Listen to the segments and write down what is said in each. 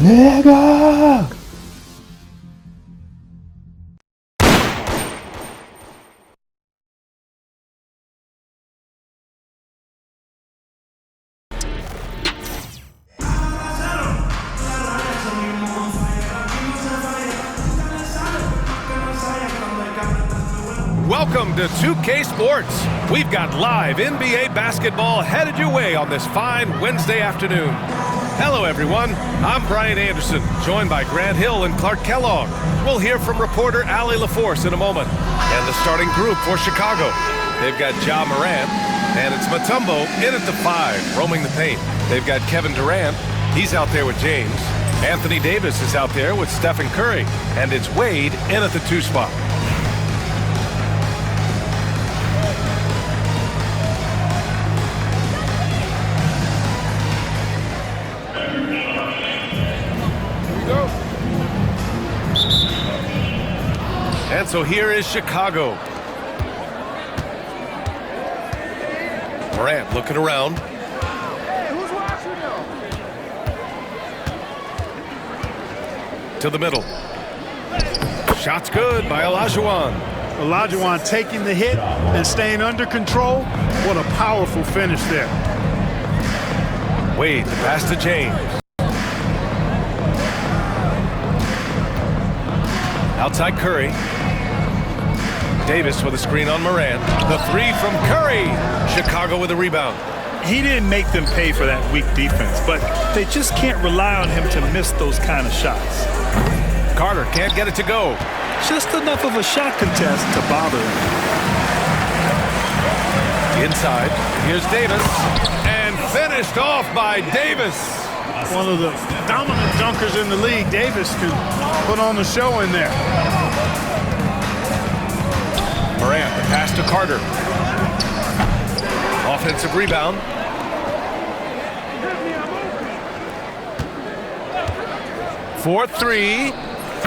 Nigga! Welcome to 2K Sports. We've got live NBA basketball headed your way on this fine Wednesday afternoon. Hello, everyone. I'm Brian Anderson, joined by Grant Hill and Clark Kellogg. We'll hear from reporter Allie LaForce in a moment. And the starting group for Chicago. They've got Ja Morant, and it's Mutombo in at the 5, roaming the paint. They've got Kevin Durant. He's out there with James. Anthony Davis is out there with Stephen Curry. And it's Wade in at the 2 spot. And so here is Chicago. Morant looking around. Hey, who's watching To the middle. Shot's good by Olajuwon. Olajuwon taking the hit and staying under control. What a powerful finish there. Wade, the pass to James. Outside Curry. Davis with a screen on Morant. The 3 from Curry. Chicago with a rebound. He didn't make them pay for that weak defense, but they just can't rely on him to miss those kind of shots. Carter can't get it to go. Just enough of a shot contest to bother him. Inside, here's Davis. And finished off by Davis. One of the dominant dunkers in the league. Davis can put on the show in there. Morant, the pass to Carter. Offensive rebound. For 3.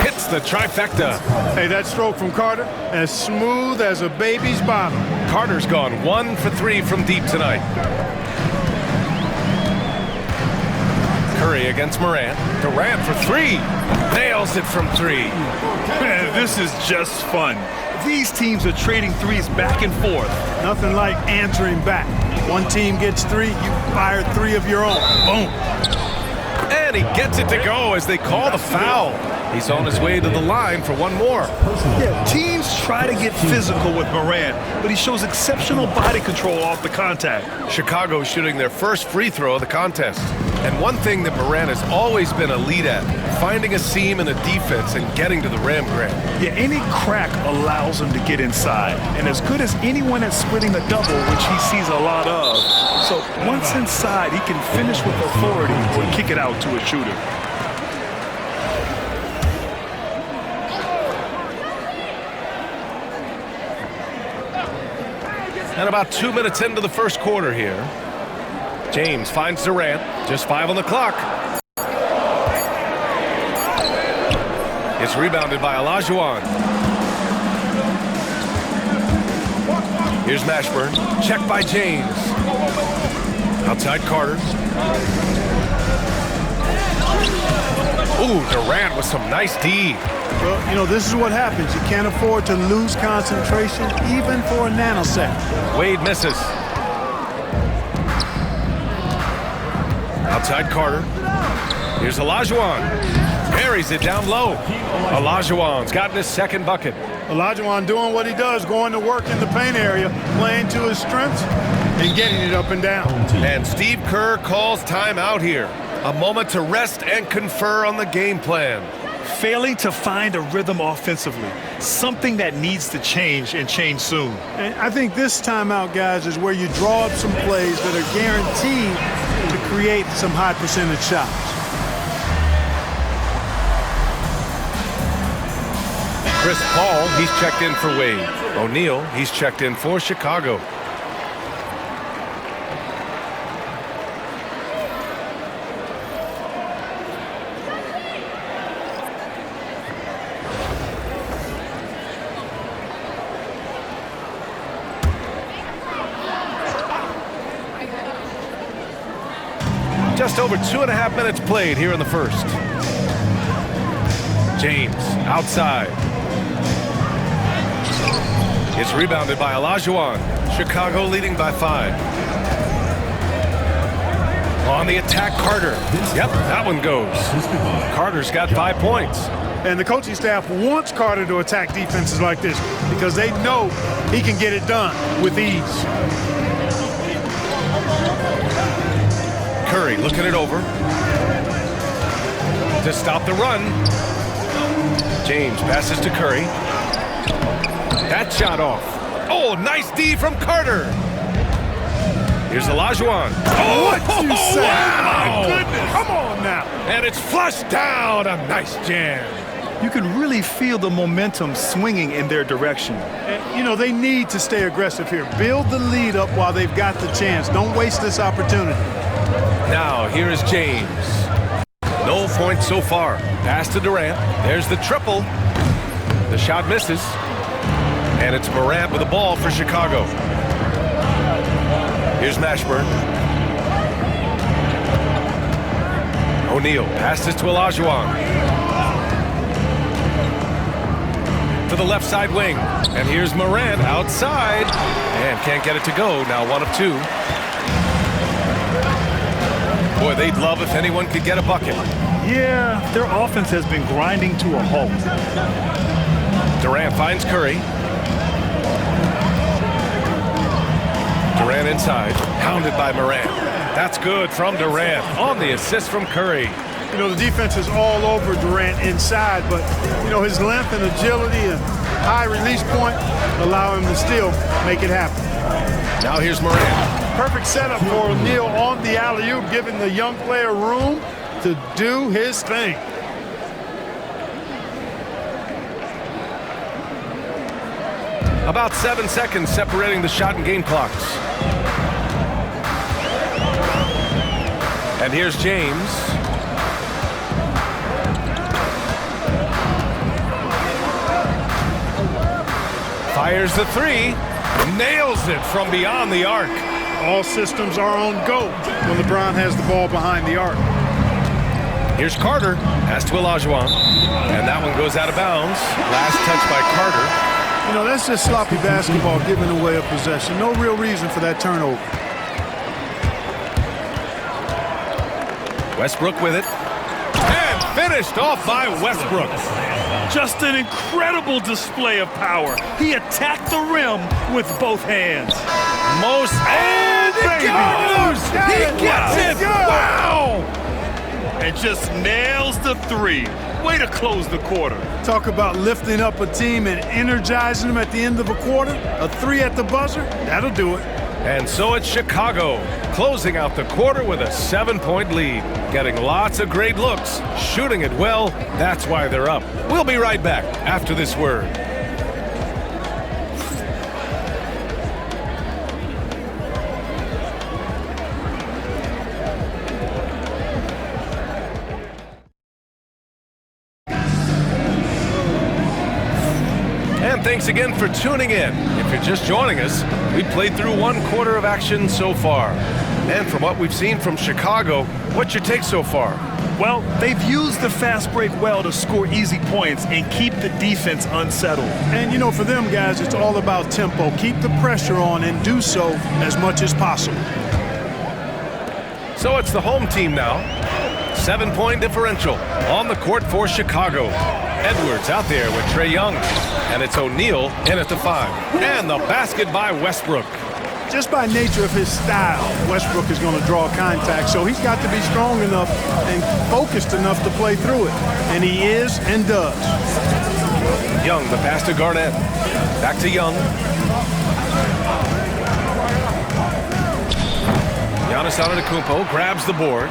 Hits the trifecta. Hey, that stroke from Carter, as smooth as a baby's bottom. Carter's gone 1 for 3 from deep tonight. Curry against Morant. Durant for 3. Nails it from 3. Man, this is just fun. These teams are trading threes back and forth. Nothing like answering back. One team gets 3, you fire 3 of your own. Boom. And he gets it to go as they call the foul. He's on his way to the line for 1 more. Yeah, teams try to get physical with Morant, but he shows exceptional body control off the contact. Chicago shooting their first free throw of the contest. And one thing that Morant has always been elite at, finding a seam in a defense and getting to the rim, Grant. Yeah, any crack allows him to get inside. And as good as anyone at splitting a double, which he sees a lot of. So once inside, he can finish with authority or kick it out to a shooter. And about 2 minutes into the first quarter here. James finds Durant, just 5 on the clock. It's rebounded by Olajuwon. Here's Mashburn, checked by James. Outside Carter. Ooh, Durant with some nice D. Well, you know, this is what happens. You can't afford to lose concentration, even for a nanosecond. Wade misses. Outside Carter. Here's Olajuwon. Buries it down low. Olajuwon's gotten his second bucket. Olajuwon doing what he does, going to work in the paint area, playing to his strengths, and getting it up and down. And Steve Kerr calls timeout here. A moment to rest and confer on the game plan. Failing to find a rhythm offensively, something that needs to change and change soon. And I think this timeout, guys, is where you draw up some plays that are guaranteed to create some high percentage shots. Chris Paul, he's checked in for Wade. O'Neal, he's checked in for Chicago. Just over 2.5 minutes played here in the first. James outside. It's rebounded by Olajuwon. Chicago leading by 5. On the attack, Carter. Yep, that one goes. Carter's got 5 points. And the coaching staff wants Carter to attack defenses like this because they know he can get it done with ease. Curry looking it over to stop the run. James passes to Curry. That shot off. Oh, nice D from Carter. Here's Olajuwon. Oh, what you say? Wow. My goodness. Come on now. And it's flushed down. A nice jam. You can really feel the momentum swinging in their direction. And, you know, they need to stay aggressive here. Build the lead up while they've got the chance. Don't waste this opportunity. Now, here is James. No points so far. Pass to Durant. There's the triple. The shot misses. And it's Morant with the ball for Chicago. Here's Mashburn. O'Neal passes to Olajuwon. To the left side wing. And here's Morant outside. And can't get it to go. Now 1 of 2. Boy, they'd love if anyone could get a bucket. Yeah, their offense has been grinding to a halt. Durant finds Curry. Durant inside, hounded by Morant. That's good from Durant on the assist from Curry. You know, the defense is all over Durant inside, but, you know, his length and agility and high release point allow him to still make it happen. Now here's Morant. Perfect setup for O'Neal on the alley-oop, giving the young player room to do his thing. About 7 seconds separating the shot and game clocks. And here's James. Fires the 3. Nails it from beyond the arc. All systems are on go when LeBron has the ball behind the arc. Here's Carter. Pass to Olajuwon. And that one goes out of bounds. Last touch by Carter. You know, that's just sloppy basketball, giving away a possession. No real reason for that turnover. Westbrook with it. And finished off by Westbrook. Just an incredible display of power. He attacked the rim with both hands. Most. And it goes! He gets it! Wow! And just nails the 3. Way to close the quarter. Talk about lifting up a team and energizing them at the end of a quarter. A 3 at the buzzer, that'll do it. And so it's Chicago, closing out the quarter with a 7-point lead. Getting lots of great looks, shooting it well. That's why they're up. We'll be right back after this word. And thanks again for tuning in. If you're just joining us, we played through 1 quarter of action so far. And from what we've seen from Chicago, what's your take so far? Well, they've used the fast break well to score easy points and keep the defense unsettled. And, you know, for them guys, it's all about tempo. Keep the pressure on and do so as much as possible. So it's the home team now. 7-point differential on the court for Chicago. Edwards out there with Trae Young. And it's O'Neal in at the 5. And the basket by Westbrook. Just by nature of his style, Westbrook is going to draw contact, so he's got to be strong enough and focused enough to play through it. And he is and does. Young, the pass to Garnett. Back to Young. Giannis Antetokounmpo grabs the board.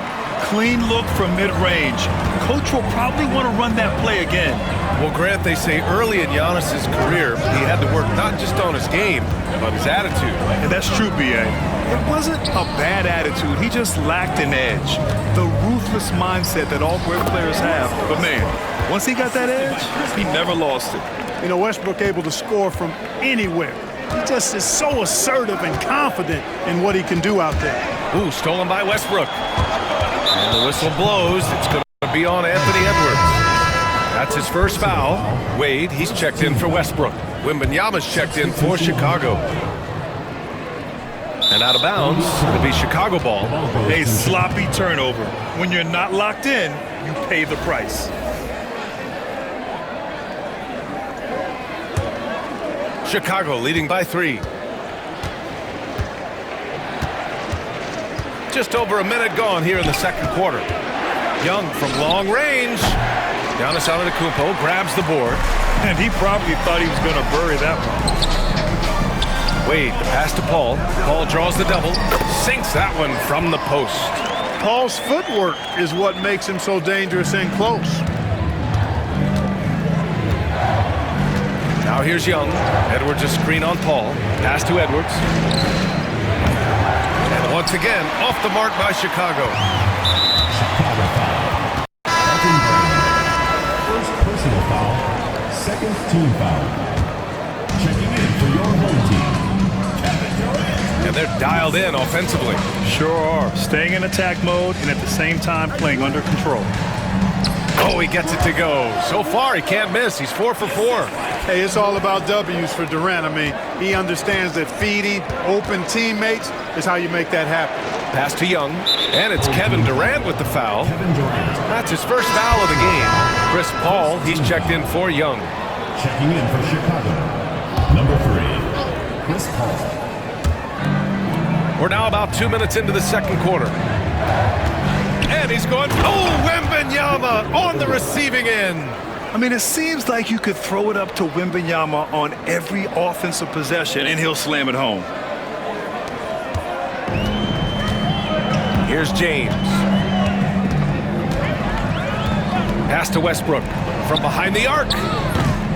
Clean look from mid-range. Coach will probably want to run that play again. Well, Grant, they say early in Giannis' career, he had to work not just on his game, but his attitude. And that's true, B.A. It wasn't a bad attitude. He just lacked an edge. The ruthless mindset that all great players have. But, man, once he got that edge, he never lost it. You know, Westbrook able to score from anywhere. He just is so assertive and confident in what he can do out there. Ooh, stolen by Westbrook. And the whistle blows. It's going to be on Anthony Edwards. That's his first foul. Wade, he's checked in for Westbrook. Wembanyama's checked in for Chicago. And out of bounds, it'll be Chicago ball. A sloppy turnover. When you're not locked in, you pay the price. Chicago leading by 3. Just over a minute gone here in the second quarter. Young from long range. Giannis Antetokounmpo grabs the board. And he probably thought he was going to bury that one. Wade, the pass to Paul. Paul draws the double. Sinks that one from the post. Paul's footwork is what makes him so dangerous and close. Now here's Young. Edwards a screen on Paul. Pass to Edwards. And once again, off the mark by Chicago. First personal foul, second team foul. Checking in for your home team. And they're dialed in offensively. Sure are. Staying in attack mode and at the same time playing under control. Oh, he gets it to go. So far, he can't miss. He's 4 for 4. Hey, it's all about W's for Durant. I mean, he understands that feeding open teammates is how you make that happen. Pass to Young. And it's Kevin Durant with the foul. That's his first foul of the game. Chris Paul, he's checked in for Young. Checking in for Chicago, number 3, Chris Paul. We're now about 2 minutes into the second quarter. And he's going, oh, Wembanyama on the receiving end. I mean, it seems like you could throw it up to Wembanyama on every offensive possession, and he'll slam it home. Here's James. Pass to Westbrook from behind the arc.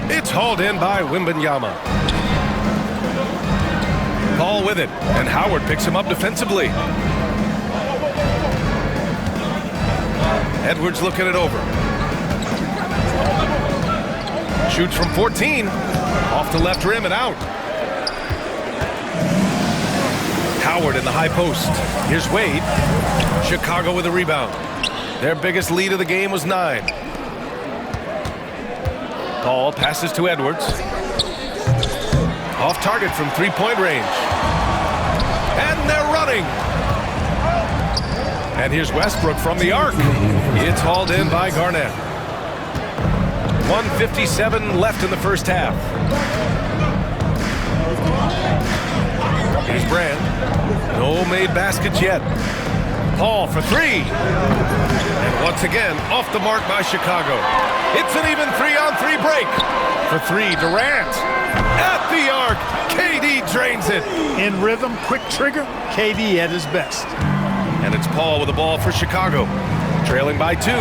It's hauled in by Wembanyama. Paul with it, and Howard picks him up defensively. Edwards looking it over. Shoots from 14. Off the left rim and out. Howard in the high post. Here's Wade. Chicago with a rebound. Their biggest lead of the game was 9. Paul passes to Edwards. Off target from three-point range. And they're running. And here's Westbrook from the arc. It's hauled in by Garnett. 1:57 left in the first half. Here's Brand. No made baskets yet. Paul for 3. And once again, off the mark by Chicago. It's an even 3-on-3 break. For 3, Durant. At the arc, KD drains it. In rhythm, quick trigger, KD at his best. And it's Paul with the ball for Chicago. Trailing by 2.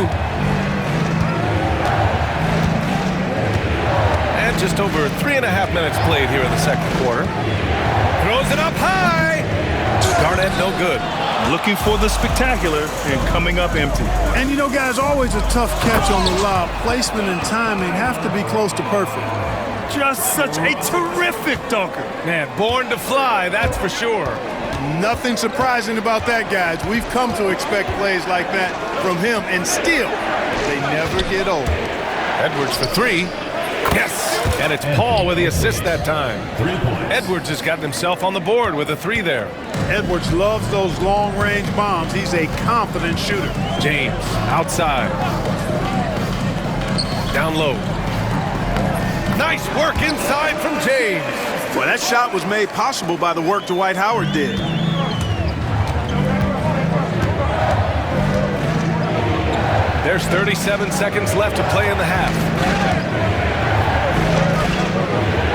And just over 3.5 minutes played here in the second quarter. Throws it up high. Garnett no good. Looking for the spectacular and coming up empty. And you know, guys, always a tough catch on the lob. Placement and timing have to be close to perfect. Just such a terrific dunker. Man, born to fly, that's for sure. Nothing surprising about that, guys. We've come to expect plays like that from him, and still, they never get old. Edwards for 3. Yes! And it's Paul with the assist that time. Edwards has gotten himself on the board with a 3 there. Edwards loves those long-range bombs. He's a confident shooter. James, outside. Down low. Nice work inside from James. Well, that shot was made possible by the work Dwight Howard did. There's 37 seconds left to play in the half.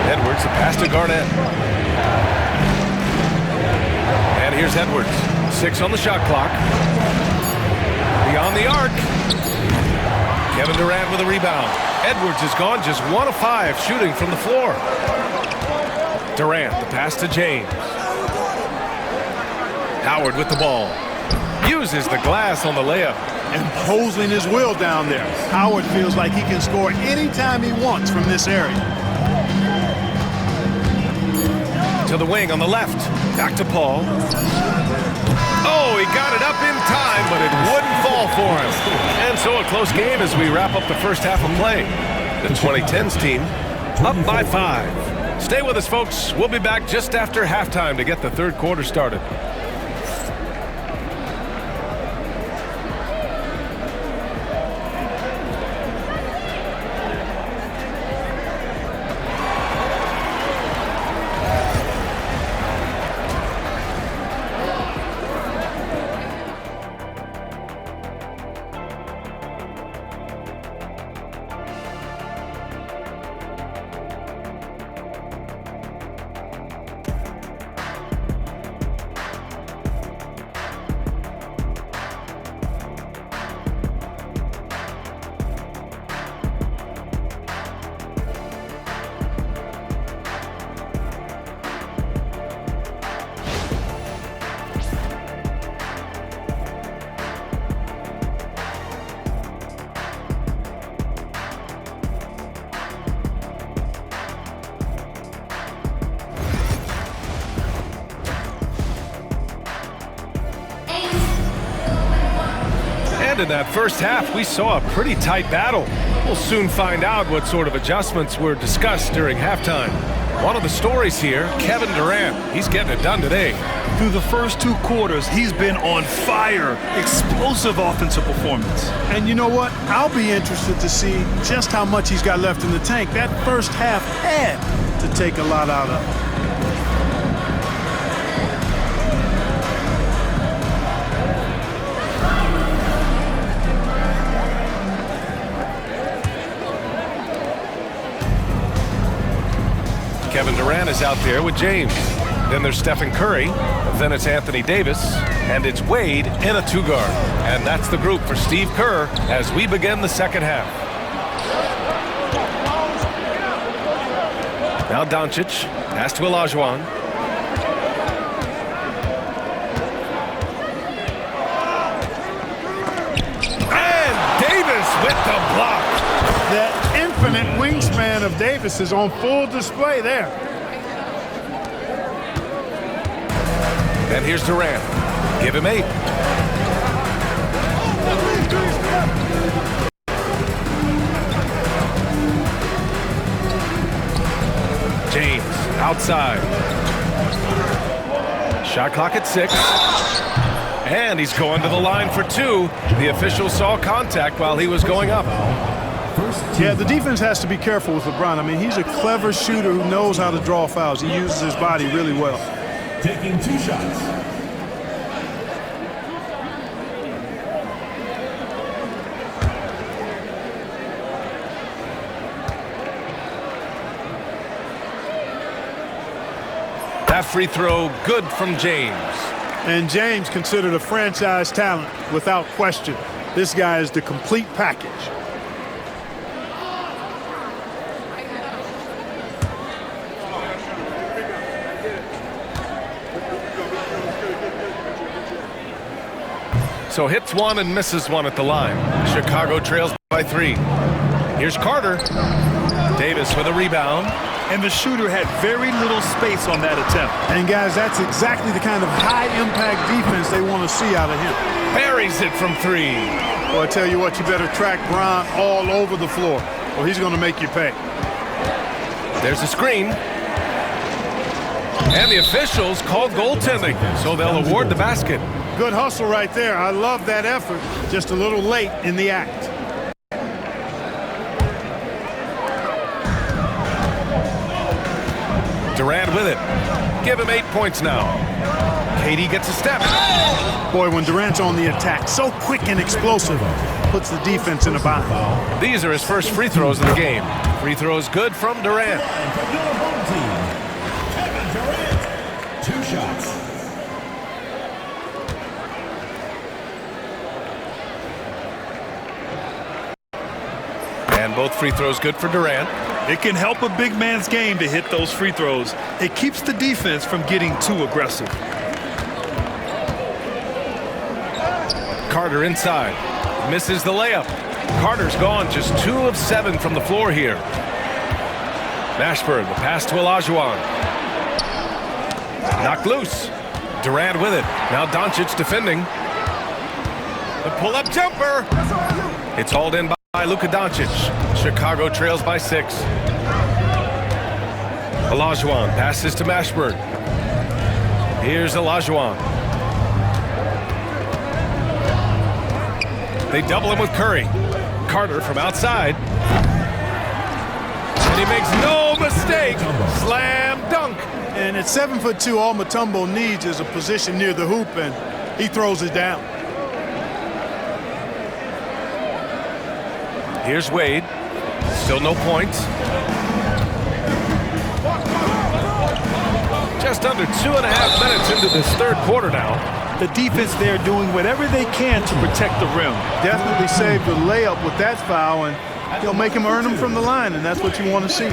Edwards, a pass to Garnett. And here's Edwards. 6 on the shot clock. Beyond the arc. Kevin Durant with a rebound. Edwards is gone just 1 of 5 shooting from the floor. Durant, the pass to James. Howard with the ball. Uses the glass on the layup. Imposing his will down there. Howard feels like he can score anytime he wants from this area. To the wing on the left. Back to Paul. Oh, he got it up in time time, but it wouldn't fall for him. And so a close game as we wrap up the first half of play. The 2010s team up by 5. Stay with us, folks. We'll be back just after halftime to get the third quarter started. In that first half, we saw a pretty tight battle. We'll soon find out what sort of adjustments were discussed during halftime. One of the stories here, Kevin Durant. He's getting it done today. Through the first 2 quarters, he's been on fire. Explosive offensive performance. And you know what? I'll be interested to see just how much he's got left in the tank. That first half had to take a lot out of him. Kevin Durant is out there with James. Then there's Stephen Curry. Then it's Anthony Davis. And it's Wade in a 2-guard. And that's the group for Steve Kerr as we begin the second half. Now Doncic. Pass to Olajuwon. And Davis with the block. That infinite wingspan of Davis is on full display there. And here's Durant. Give him 8. James outside. Shot clock at 6. And he's going to the line for 2. The official saw contact while he was going up. Yeah, the defense has to be careful with LeBron. I mean, he's a clever shooter who knows how to draw fouls. He uses his body really well. Taking 2 shots. That free throw good from James. And James considered a franchise talent without question. This guy is the complete package. So hits 1 and misses 1 at the line. Chicago trails by 3. Here's Carter. Davis with a rebound. And the shooter had very little space on that attempt. And guys, that's exactly the kind of high-impact defense they want to see out of him. Buries it from 3. Well, I tell you what, you better track Bron all over the floor, or he's going to make you pay. There's a screen. And the officials called goaltending, so they'll award the basket. Good hustle right there. I love that effort. Just a little late in the act. Durant with it. Give him 8 points now. KD gets a step. Boy, when Durant's on the attack, so quick and explosive, puts the defense in a bind. These are his first free throws in the game. Free throws good from Durant. From your home team, Kevin Durant. 2 shots. And both free throws good for Durant. It can help a big man's game to hit those free throws. It keeps the defense from getting too aggressive. Carter inside. Misses the layup. Carter's gone just 2 of 7 from the floor here. Mashburn, the pass to Olajuwon. Knocked loose. Durant with it. Now Doncic defending. The pull-up jumper. It's hauled in by Luka Doncic. Chicago trails by 6. Olajuwon passes to Mashburn. Here's Olajuwon. They double him with Curry. Carter from outside. And he makes no mistake. Slam dunk. And at 7'2", all Mutombo needs is a position near the hoop, and he throws it down. Here's Wade. Still no points. Just under 2.5 minutes into this third quarter now. The defense there doing whatever they can to protect the rim. Definitely saved the layup with that foul, and he'll make him earn them from the line, and that's what you want to see.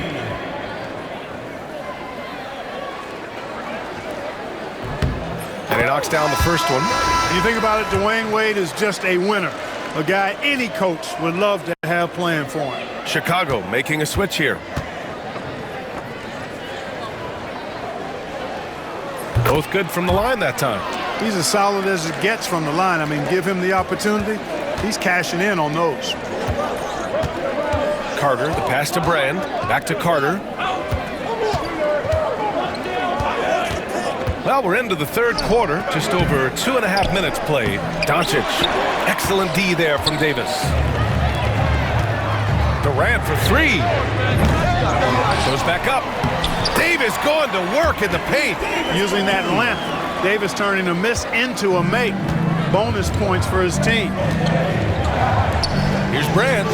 And he knocks down the first one. When you think about it, Dwayne Wade is just a winner. A guy any coach would love to have playing for him. Chicago making a switch here. Both good from the line that time. He's as solid as it gets from the line. I mean, give him the opportunity. He's cashing in on those. Carter, the pass to Brand. Back to Carter. Well, we're into the third quarter. Just over 2.5 minutes played. Doncic. Excellent D there from Davis. Durant for 3. Goes back up. Davis going to work in the paint. Using that length, Davis turning a miss into a make. Bonus points for his team. Here's Brand.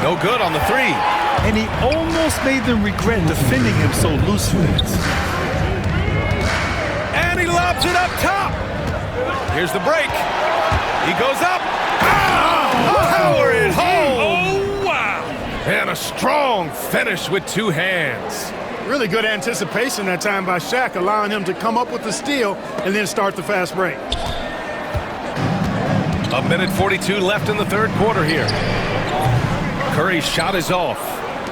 No good on the 3. And he almost made them regret defending him so loosely. And he lobs it up top. Here's the break. He goes up. Power it home. Oh, wow. And a strong finish with 2 hands. Really good anticipation that time by Shaq, allowing him to come up with the steal and then start the fast break. 1:42 left in the third quarter here. Curry's shot is off.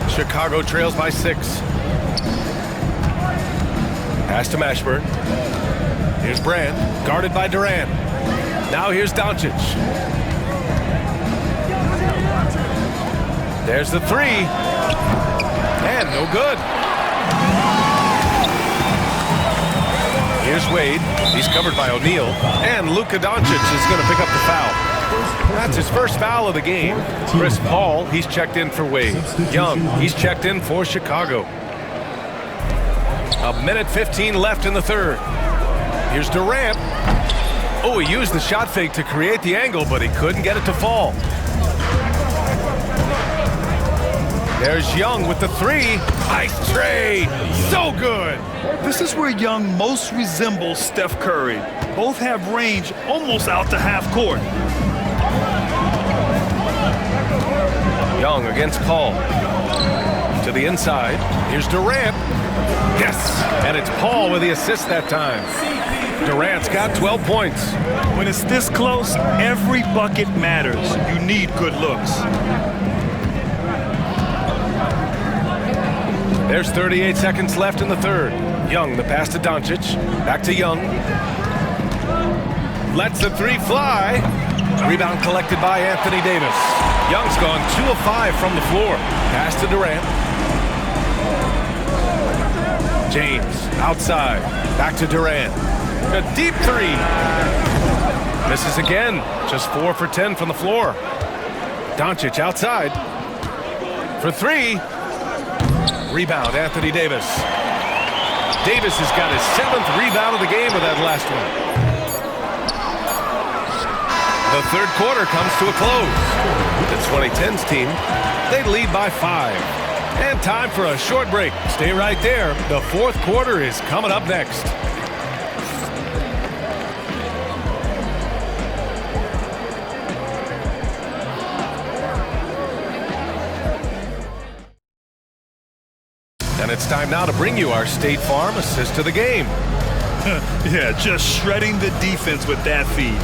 Chicago trails by 6. Pass to Mashburn. Here's Brand, guarded by Durant. Now here's Doncic. There's the 3. And no good. Here's Wade. He's covered by O'Neal. And Luka Doncic is going to pick up the foul. That's his first foul of the game. Chris Paul, he's checked in for Wade. Young, he's checked in for Chicago. 1:15 left in the third. Here's Durant. Oh, he used the shot fake to create the angle, but he couldn't get it to fall. There's Young with the 3. Nice trade. So good. This is where Young most resembles Steph Curry. Both have range almost out to half court. Young against Paul. To the inside. Here's Durant. Yes. And it's Paul with the assist that time. Durant's got 12 points. When it's this close, every bucket matters. You need good looks. There's 38 seconds left in the third. Young, the pass to Doncic. Back to Young. Lets the 3 fly. Rebound collected by Anthony Davis. Young's gone 2 of 5 from the floor. Pass to Durant. James, outside. Back to Durant. A deep 3. Misses again. Just 4 for 10 from the floor. Doncic outside. For 3. Rebound, Anthony Davis. Davis has got his 7th rebound of the game with that last one. The third quarter comes to a close. The 2010s team, they lead by 5. And time for a short break. Stay right there. The fourth quarter is coming up next. And it's time now to bring you our State Farm assist to the game. Yeah, just shredding the defense with that feed.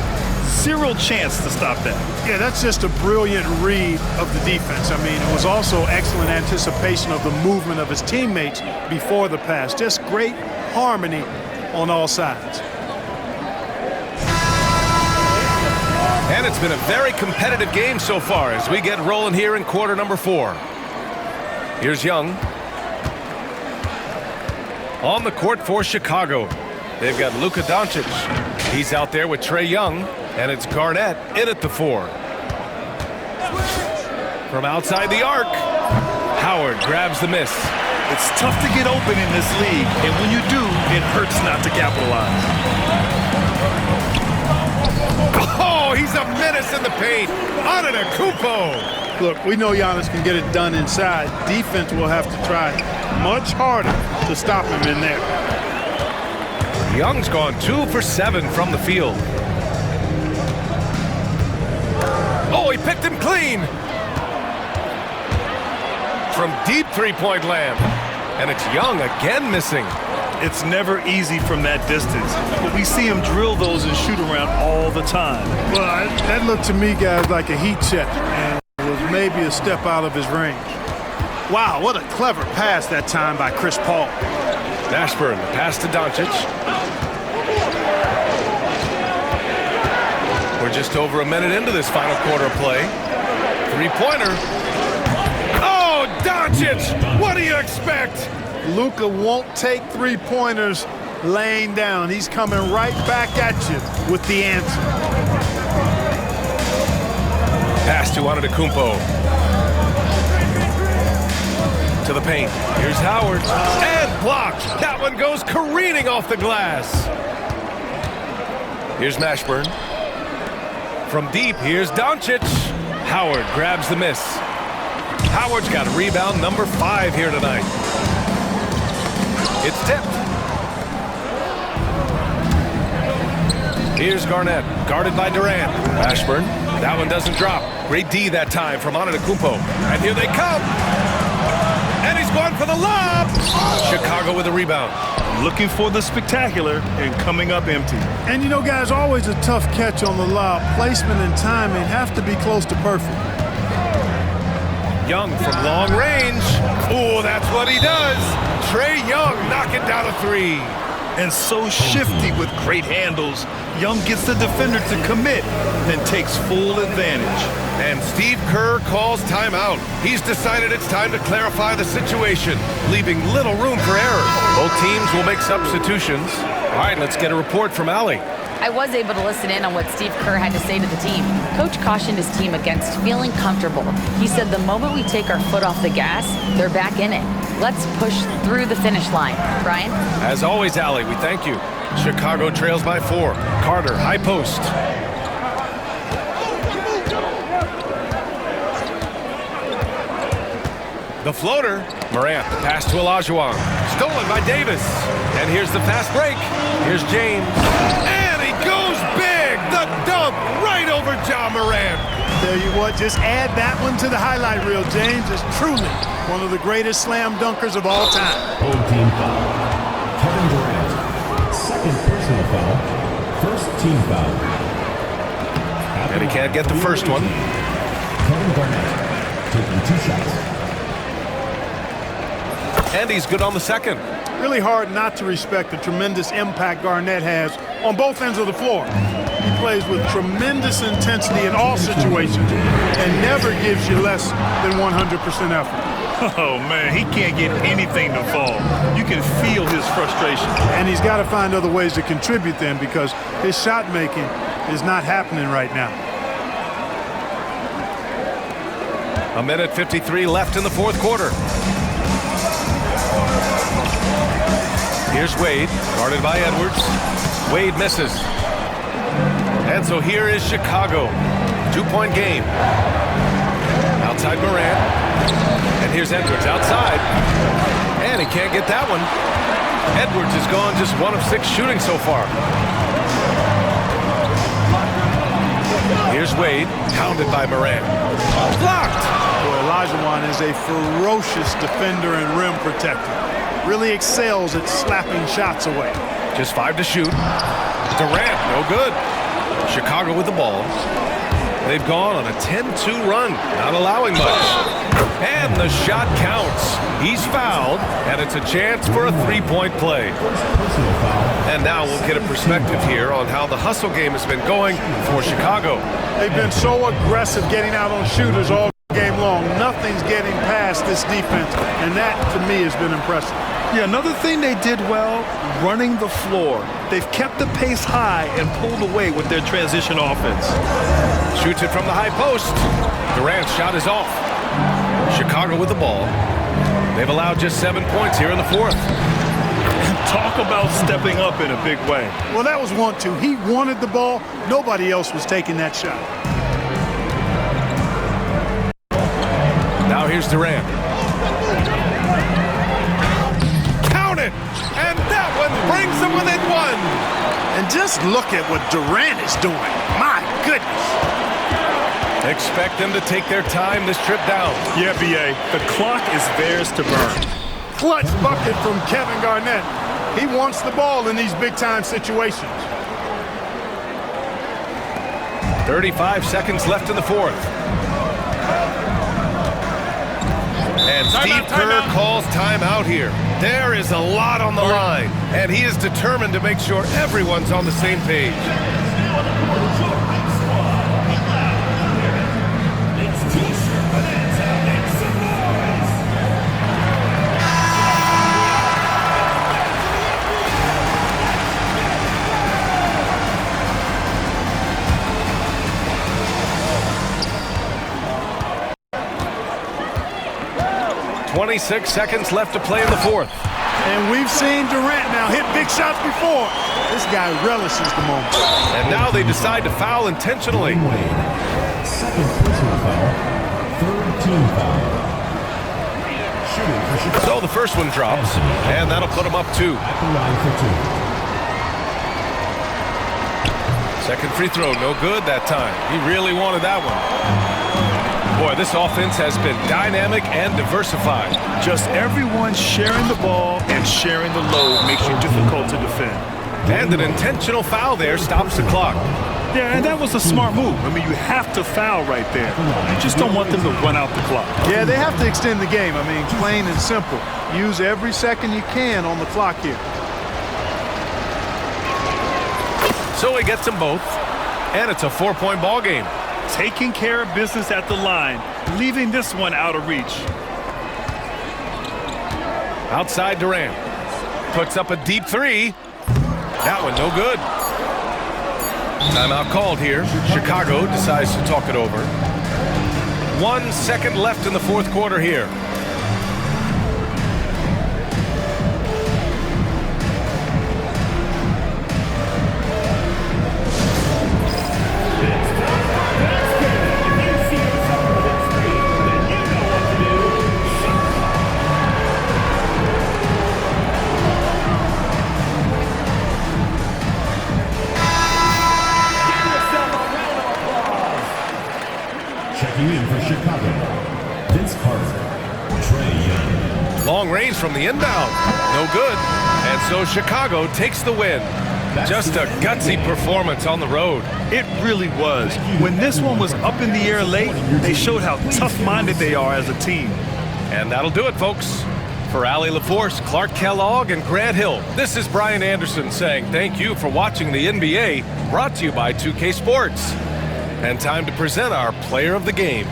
Zero chance to stop that. Yeah, that's just a brilliant read of the defense. I mean, it was also excellent anticipation of the movement of his teammates before the pass. Just great harmony on all sides. It's been a very competitive game so far as we get rolling here in quarter number 4. Here's Young. On the court for Chicago, they've got Luka Doncic. He's out there with Trae Young, and it's Garnett in at the 4. From outside the arc, Howard grabs the miss. It's tough to get open in this league, and when you do, it hurts not to capitalize. Oh, he's a menace in the paint. Antetokounmpo. Look, we know Giannis can get it done inside. Defense will have to try much harder to stop him in there. Young's gone 2 for 7 from the field. Oh, he picked him clean. From deep three-point land. And it's Young again missing. It's never easy from that distance, but we see him drill those and shoot around all the time. Well, that looked to me, guys, like a heat check, and was maybe a step out of his range. Wow, what a clever pass that time by Chris Paul. Mashburn, the pass to Doncic. We're just over a minute into this final quarter play. Three-pointer. Oh, Doncic! What do you expect? Luka won't take three-pointers laying down. He's coming right back at you with the answer. Pass to Antetokounmpo. To the paint. Here's Howard. And blocked. That one goes careening off the glass. Here's Mashburn. From deep, here's Doncic. Howard grabs the miss. Howard's got rebound number 5 here tonight. It's tipped. Here's Garnett, guarded by Durant. Mashburn, that one doesn't drop. Great D that time from Antetokounmpo. And here they come. And he's going for the lob. Chicago with a rebound. Looking for the spectacular and coming up empty. And you know, guys, always a tough catch on the lob. Placement and timing have to be close to perfect. Young from long range. Oh, that's what he does. Trae Young knocking down a 3. And so shifty with great handles. Young gets the defender to commit, then takes full advantage. And Steve Kerr calls timeout. He's decided it's time to clarify the situation, leaving little room for error. Both teams will make substitutions. All right, let's get a report from Allie. I was able to listen in on what Steve Kerr had to say to the team. Coach cautioned his team against feeling comfortable. He said the moment we take our foot off the gas, they're back in it. Let's push through the finish line. Brian? As always, Allie, we thank you. Chicago trails by 4. Carter, high post. The floater. Morant, pass to Olajuwon. Stolen by Davis. And here's the fast break. Here's James. And he goes big. The dunk right over Ja Morant. Tell you what, just add that one to the highlight reel. James is truly one of the greatest slam dunkers of all time. Home team foul. Kevin Durant. Second personal foul. First team foul. And he can't get the first one. Kevin Garnett taking 2 shots. And he's good on the second. Really hard not to respect the tremendous impact Garnett has on both ends of the floor. He plays with tremendous intensity in all situations and never gives you less than 100% effort. Oh, man, he can't get anything to fall. You can feel his frustration. And he's got to find other ways to contribute then because his shot making is not happening right now. 1:53 left in the fourth quarter. Here's Wade, guarded by Edwards. Wade misses. And so here is Chicago. 2-point game. Outside Morant. And here's Edwards outside. And he can't get that one. Edwards has gone just 1 of 6 shooting so far. Here's Wade, hounded by Morant. Blocked! Boy, Olajuwon is a ferocious defender and rim protector. Really excels at slapping shots away. Just 5 to shoot. Durant, no good. Chicago with the ball. They've gone on a 10-2 run, not allowing much. And the shot counts. He's fouled, and it's a chance for a three-point play. Personal foul. And now we'll get a perspective here on how the hustle game has been going for Chicago. They've been so aggressive getting out on shooters all game long. Nothing's getting past this defense, and that, to me, has been impressive. Yeah, another thing they did well, running the floor. They've kept the pace high and pulled away with their transition offense. Shoots it from the high post. Durant's shot is off. Chicago with the ball. They've allowed just 7 points here in the fourth. Talk about stepping up in a big way. Well, that was 1-2. He wanted the ball. Nobody else was taking that shot. Now here's Durant. Count it! And that one brings them within one. And just look at what Durant is doing. My goodness. Expect them to take their time this trip down. Yeah, B.A., the clock is theirs to burn. Clutch bucket from Kevin Garnett. He wants the ball in these big-time situations. 35 seconds left in the fourth. And Steve Kerr calls timeout here. There is a lot on the line, and he is determined to make sure everyone's on the same page. 26 seconds left to play in the fourth. And we've seen Durant now hit big shots before. This guy relishes the moment. And now they decide to foul intentionally. Second personal foul. Third team foul. Shooting for Chicago. So the first one drops, and that'll put them up 2. At the line for 2. Second free throw, no good that time. He really wanted that one. Boy, this offense has been dynamic and diversified. Just everyone sharing the ball and sharing the load makes you difficult to defend. And an intentional foul there stops the clock. Yeah, and that was a smart move. I mean, you have to foul right there. You just don't want them to run out the clock. Yeah, they have to extend the game. I mean, plain and simple. Use every second you can on the clock here. So he gets them both, and it's a 4-point ball game. Taking care of business at the line, leaving this one out of reach. Outside Durant. Puts up a deep three. That one no good. Timeout called here. Chicago decides to talk it over. 1 second left in the fourth quarter here. Checking in for Chicago. Vince Carter. Trey Young. Long range from the inbound. No good. And so Chicago takes the win. Just a gutsy performance on the road. It really was. When this one was up in the air late, they showed how tough-minded they are as a team. And that'll do it, folks. For Allie LaForce, Clark Kellogg, and Grant Hill, this is Brian Anderson saying thank you for watching the NBA, brought to you by 2K Sports. And time to present our player of the game.